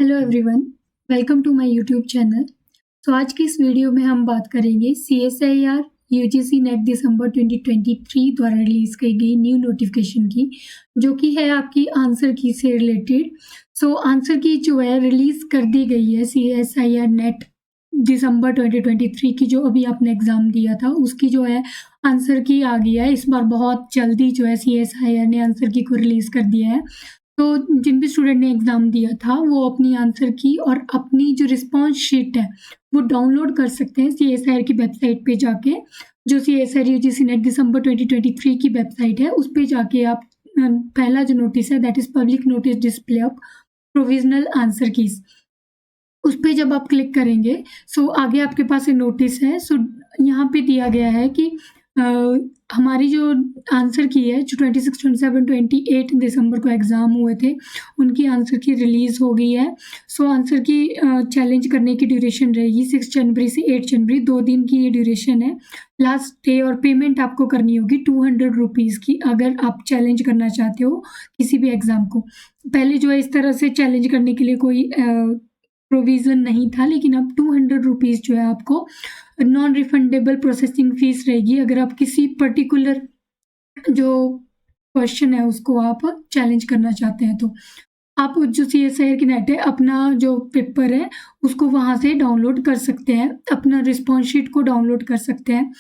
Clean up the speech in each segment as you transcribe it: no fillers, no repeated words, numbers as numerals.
Hello everyone, welcome to my YouTube channel. तो आज की इस वीडियो में हम बात करेंगे CSIR यूजीसी नेट दिसंबर 2023 द्वारा रिलीज़ की गई न्यू नोटिफिकेशन की, जो कि है आपकी आंसर की से रिलेटेड। आंसर की जो है रिलीज़ कर दी गई है CSIR नेट दिसंबर 2023 की, जो अभी आपने एग्ज़ाम दिया था उसकी जो है आंसर की आ गया है। इस बार बहुत जल्दी जो है CSIR ने आंसर की को रिलीज़ कर दिया है। तो जिन भी स्टूडेंट ने एग्ज़ाम दिया था वो अपनी आंसर की और अपनी जो रिस्पॉन्स शीट है वो डाउनलोड कर सकते हैं CSIR की वेबसाइट पे जाके। जो CSIR यूजीसी नेट दिसंबर 2023 की वेबसाइट है उस पे जाके आप पहला जो नोटिस है that is public notice display of provisional answer keys, उस पे जब आप क्लिक करेंगे आगे आपके पास एक नोटिस है। यहाँ पे दिया गया है कि अ, हमारी जो आंसर की है जो 26, 27, 28 दिसंबर को एग्ज़ाम हुए थे उनकी आंसर की रिलीज़ हो गई है। आंसर की चैलेंज करने की ड्यूरेशन रहेगी 6 जनवरी से 8 जनवरी, 2 दिन की ये ड्यूरेशन है। लास्ट डे और पेमेंट आपको करनी होगी 200 रुपीज़ की, अगर आप चैलेंज करना चाहते हो किसी भी एग्ज़ाम को। पहले जो है इस तरह से चैलेंज करने के लिए कोई प्रोविज़न नहीं था, लेकिन अब 200 रुपीज़ जो है आपको नॉन रिफंडेबल प्रोसेसिंग फ़ीस रहेगी अगर आप किसी पर्टिकुलर जो क्वेश्चन है उसको आप चैलेंज करना चाहते हैं। तो आप जो CSIR की नेट है अपना जो पेपर है उसको वहाँ से डाउनलोड कर सकते हैं, अपना रिस्पॉन्स शीट को डाउनलोड कर सकते हैं।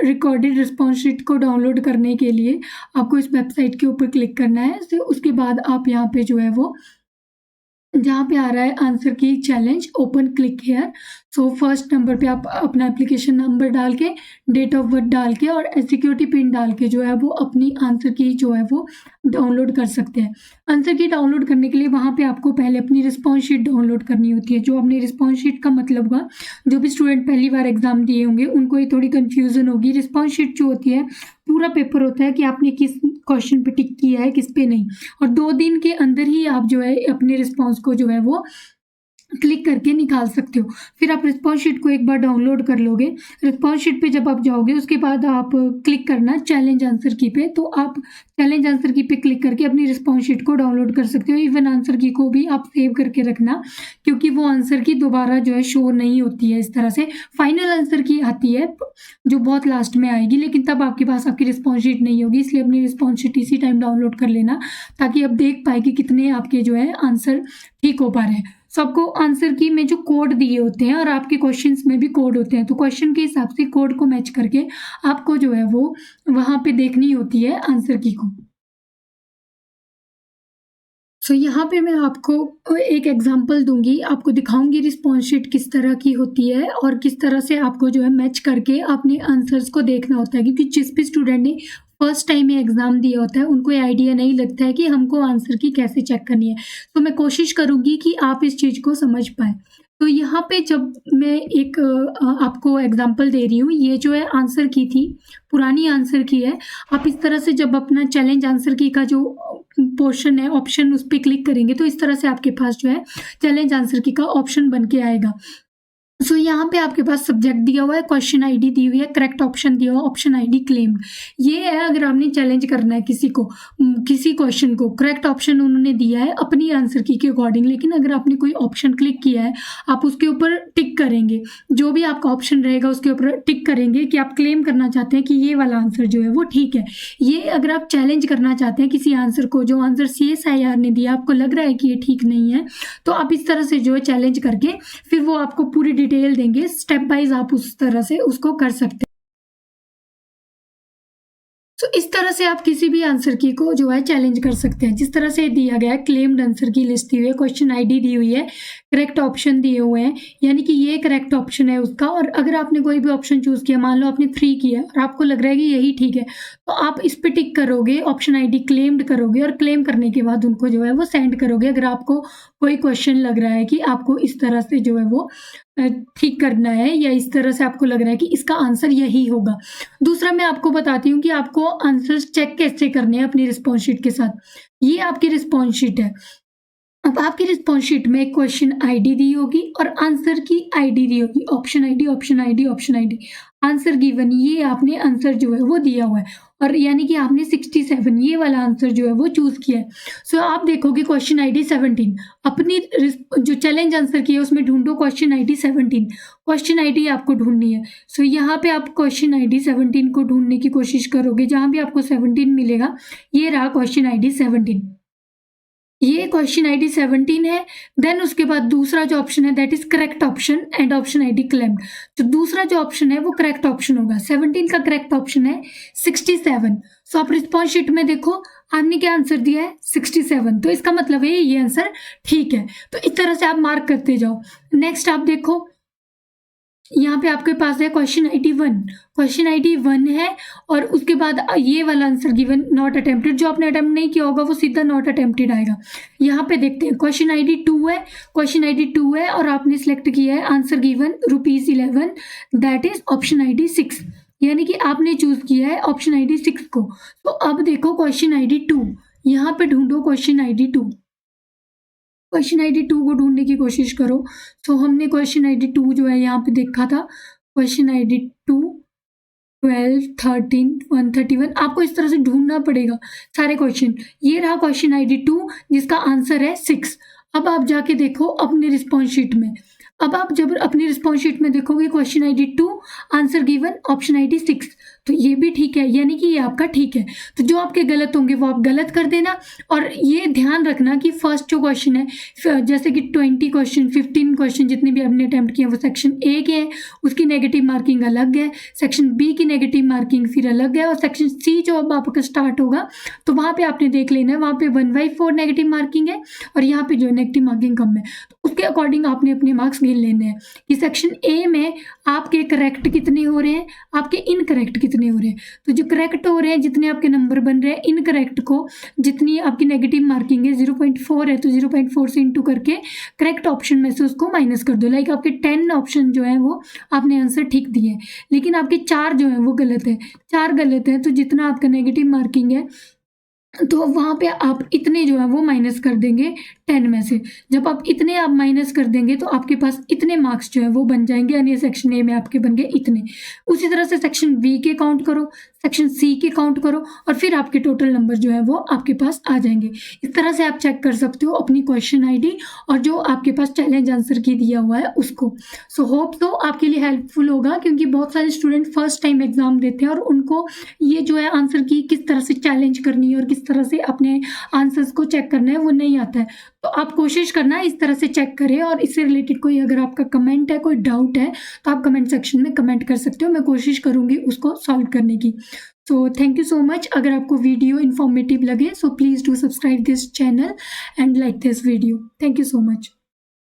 रिकॉर्डेड रिस्पॉन्स शीट को डाउनलोड करने के लिए आपको इस वेबसाइट के ऊपर क्लिक करना है। उसके बाद आप यहाँ पे जो है वो जहाँ पे आ रहा है आंसर की challenge open click here. First number पे आप अपना एप्लीकेशन नंबर डाल के, डेट ऑफ बर्थ डाल के और सिक्योरिटी पिन डाल के जो है वो अपनी आंसर की जो है वो डाउनलोड कर सकते हैं। आंसर की डाउनलोड करने के लिए वहाँ पे आपको पहले अपनी रिस्पॉन्स शीट डाउनलोड करनी होती है। जो अपनी रिस्पॉन्स शीट का मतलब हुआ, जो भी स्टूडेंट पहली बार एग्जाम दिए होंगे उनको ये थोड़ी कन्फ्यूज़न होगी। रिस्पॉन्स शीट जो होती है पूरा पेपर होता है कि आपने किस क्वेश्चन पे टिक किया है, किस पे नहीं, और 2 दिन के अंदर ही आप जो है अपने रिस्पॉन्स को जो है वो क्लिक करके निकाल सकते हो। फिर आप रिस्पॉन्स शीट को एक बार डाउनलोड कर लोगे। रिस्पॉन्स शीट पे जब आप जाओगे उसके बाद आप क्लिक करना चैलेंज आंसर की पे, तो आप चैलेंज आंसर की पे क्लिक करके अपनी रिस्पॉन्स शीट को डाउनलोड कर सकते हो। इवन आंसर की को भी आप सेव करके रखना, क्योंकि वो आंसर की दोबारा जो है शो नहीं होती है इस तरह से। फाइनल आंसर की आती है जो बहुत लास्ट में आएगी, लेकिन तब आपके पास आपकी रिस्पॉन्स शीट नहीं होगी, इसलिए अपनी रिस्पॉन्स शीट इसी टाइम डाउनलोड कर लेना ताकि आप देख पाए कि कितने आपके जो है आंसर ठीक हो पा रहे हैं। आपको आंसर की में जो कोड दिए होते हैं और आपके क्वेश्चंस में भी कोड होते हैं, तो क्वेश्चन के हिसाब से कोड को मैच करके आपको जो है वो वहाँ पे देखनी होती है आंसर की को। यहाँ पे मैं आपको एक एग्जांपल दूँगी, आपको दिखाऊँगी रिस्पॉन्स शीट किस तरह की होती है और किस तरह से आपको जो है मैच करके अपने आंसर्स को देखना होता है, क्योंकि जिस भी स्टूडेंट ने फर्स्ट टाइम ये एग्ज़ाम दिया होता है उनको ये आइडिया नहीं लगता है कि हमको आंसर की कैसे चेक करनी है। तो मैं कोशिश करूँगी कि आप इस चीज़ को समझ पाएँ। तो यहाँ पे जब मैं एक आपको एग्जांपल दे रही हूँ, ये जो है आंसर की थी, पुरानी आंसर की है। आप इस तरह से जब अपना चैलेंज आंसर की का जो पोर्शन है ऑप्शन उस पे क्लिक करेंगे तो इस तरह से आपके पास जो है चैलेंज आंसर की का ऑप्शन बन के आएगा। यहाँ पे आपके पास सब्जेक्ट दिया हुआ है, क्वेश्चन आईडी दी हुई है, करेक्ट ऑप्शन दिया हुआ है, ऑप्शन आईडी क्लेम्ड। ये है अगर आपने चैलेंज करना है किसी को, किसी क्वेश्चन को, करेक्ट ऑप्शन उन्होंने दिया है अपनी आंसर की के अकॉर्डिंग, लेकिन अगर आपने कोई ऑप्शन क्लिक किया है आप उसके ऊपर टिक करेंगे, जो भी आपका ऑप्शन रहेगा उसके ऊपर टिक करेंगे कि आप क्लेम करना चाहते हैं कि ये वाला आंसर जो है वो ठीक है। ये अगर आप चैलेंज करना चाहते हैं किसी आंसर को, जो आंसर CSIR ने दिया आपको लग रहा है कि ये ठीक नहीं है, तो आप इस तरह से जो है चैलेंज करके फिर वो आपको पूरी डिटेल देंगे, स्टेप वाइज आप उस तरह से उसको कर सकते हैं। इस तरह से आप किसी भी आंसर की को जो है चैलेंज कर सकते हैं। जिस तरह से दिया गया है, क्लेम्ड आंसर की लिस्ट दी हुई है, क्वेश्चन आईडी दी हुई है, करेक्ट ऑप्शन दिए हुए हैं, यानी कि ये करेक्ट ऑप्शन है उसका। और अगर आपने कोई भी ऑप्शन चूज किया, मान लो आपने 3 किया और आपको लग रहा है कि यही ठीक है, तो आप इस पे टिक करोगे, ऑप्शन आईडी क्लेम्ड करोगे और क्लेम करने के बाद उनको जो है वो सेंड करोगे। अगर आपको कोई क्वेश्चन लग रहा है कि आपको इस तरह से जो है वो ठीक करना है, या इस तरह से आपको लग रहा है कि इसका आंसर यही होगा। दूसरा मैं आपको बताती हूँ कि आपको आंसर चेक कैसे करने हैं अपनी रिस्पॉन्स शीट के साथ। ये आपकी रिस्पॉन्स शीट है। अब आपकी रिस्पॉन्स शीट में क्वेश्चन आईडी दी होगी और आंसर की आईडी दी होगी, option ID, option ID, option ID, answer given, ये आपने आंसर जो है वो दिया हुआ है। और यानी कि आपने 67 ये वाला आंसर जो है वो चूज़ किया है। सो आप देखोगे क्वेश्चन आईडी 17 अपनी जो चैलेंज आंसर की है उसमें ढूंढो क्वेश्चन आईडी 17, क्वेश्चन आईडी आपको ढूंढनी है। सो यहाँ पे आप क्वेश्चन आईडी 17 को ढूंढने की कोशिश करोगे, जहाँ भी आपको 17 मिलेगा ये रहा क्वेश्चन आईडी 17, ये क्वेश्चन आईडी 17 है। देन उसके बाद दूसरा जो ऑप्शन है that is correct option and option ID claimed. तो दूसरा जो ऑप्शन है वो करेक्ट ऑप्शन होगा। 17 का करेक्ट ऑप्शन है 67। सो आप रिस्पॉन्स शीट में देखो आपने क्या आंसर दिया है 67, तो इसका मतलब है ये आंसर ठीक है। तो इस तरह से आप मार्क करते जाओ। नेक्स्ट आप देखो यहाँ पे आपके पास है क्वेश्चन आईडी 1, क्वेश्चन आईडी 1 है और उसके बाद ये वाला आंसर गिवन नॉट अटेम्प्टेड। जो आपने अटेम्प्ट नहीं किया होगा वो सीधा नॉट अटेम्प्टेड आएगा। यहाँ पे देखते हैं क्वेश्चन आईडी 2 है, क्वेश्चन आईडी 2 है और आपने सिलेक्ट किया है answer given ₹11, that is option ID 6, यानी कि आपने चूज किया है ऑप्शन आईडी 6 को। तो अब देखो क्वेश्चन आईडी 2, यहाँ पे ढूंढो क्वेश्चन आईडी 2, क्वेश्चन आईडी 2 को ढूंढने की कोशिश करो। तो हमने क्वेश्चन आईडी 2 जो है यहाँ पे देखा था, क्वेश्चन आईडी 2 12 13 131, आपको इस तरह से ढूंढना पड़ेगा सारे क्वेश्चन। ये रहा क्वेश्चन आईडी 2 जिसका आंसर है 6। अब आप जाके देखो अपने रिस्पॉन्स शीट में, अब आप जब अपनी रिस्पॉन्स शीट में देखोगे question ID 2 answer given option ID 6, तो ये भी ठीक है, यानी कि ये आपका ठीक है। तो जो आपके गलत होंगे वो आप गलत कर देना। और ये ध्यान रखना कि फर्स्ट जो क्वेश्चन है जैसे कि 20 क्वेश्चन 15 क्वेश्चन जितने भी आपने अटैम्प्ट किए वो सेक्शन ए के हैं, उसकी नेगेटिव मार्किंग अलग है, सेक्शन बी की नेगेटिव मार्किंग फिर अलग है, और सेक्शन सी जो अब आपका स्टार्ट होगा तो वहाँ पे आपने देख लेना है, वहाँ पे 1/4 नेगेटिव मार्किंग है और यहाँ पे जो नेगेटिव मार्किंग कम है। तो उसके अकॉर्डिंग आपने अपने मार्क्स गिन लेने हैं कि सेक्शन ए में आपके करेक्ट कितने हो रहे हैं, आपके इनकरेक्ट कितने हो रहे हैं। तो जो करेक्ट हो रहे हैं जितने आपके नंबर बन रहे हैं, इनकरेक्ट को जितनी आपकी नेगेटिव मार्किंग है 0.4 है तो 0.4 से इंटू करके करेक्ट ऑप्शन में से उसको माइनस कर दो। लाइक आपके 10 ऑप्शन जो है वो आपने आंसर ठीक दिए, लेकिन आपके 4 जो है वो गलत है, 4 गलत है, तो जितना आपका नेगेटिव मार्किंग है तो वहाँ पे आप इतने जो है वो माइनस कर देंगे 10 में से। जब आप इतने आप माइनस कर देंगे तो आपके पास इतने मार्क्स जो है वो बन जाएंगे, यानी सेक्शन ए में आपके बन गए इतने। उसी तरह से सेक्शन बी के काउंट करो, सेक्शन सी के काउंट करो और फिर आपके टोटल नंबर जो है वो आपके पास आ जाएंगे। इस तरह से आप चेक कर सकते हो अपनी क्वेश्चन आईडी और जो आपके पास चैलेंज आंसर की दिया हुआ है उसको। सो होप तो आपके लिए हेल्पफुल होगा, क्योंकि बहुत सारे स्टूडेंट फर्स्ट टाइम एग्जाम देते हैं और उनको ये जो है आंसर की किस तरह से चैलेंज करनी है और किस तरह से अपने आंसर्स को चेक करना है वो नहीं आता है। तो आप कोशिश करना इस तरह से चेक करें, और इससे रिलेटेड कोई अगर आपका कमेंट है, कोई डाउट है तो आप कमेंट सेक्शन में कमेंट कर सकते हो, मैं कोशिश करूँगी उसको सॉल्व करने की। So thank you so much. अगर आपको वीडियो इन्फॉर्मेटिव लगे so please do subscribe this channel and like this video. Thank you so much.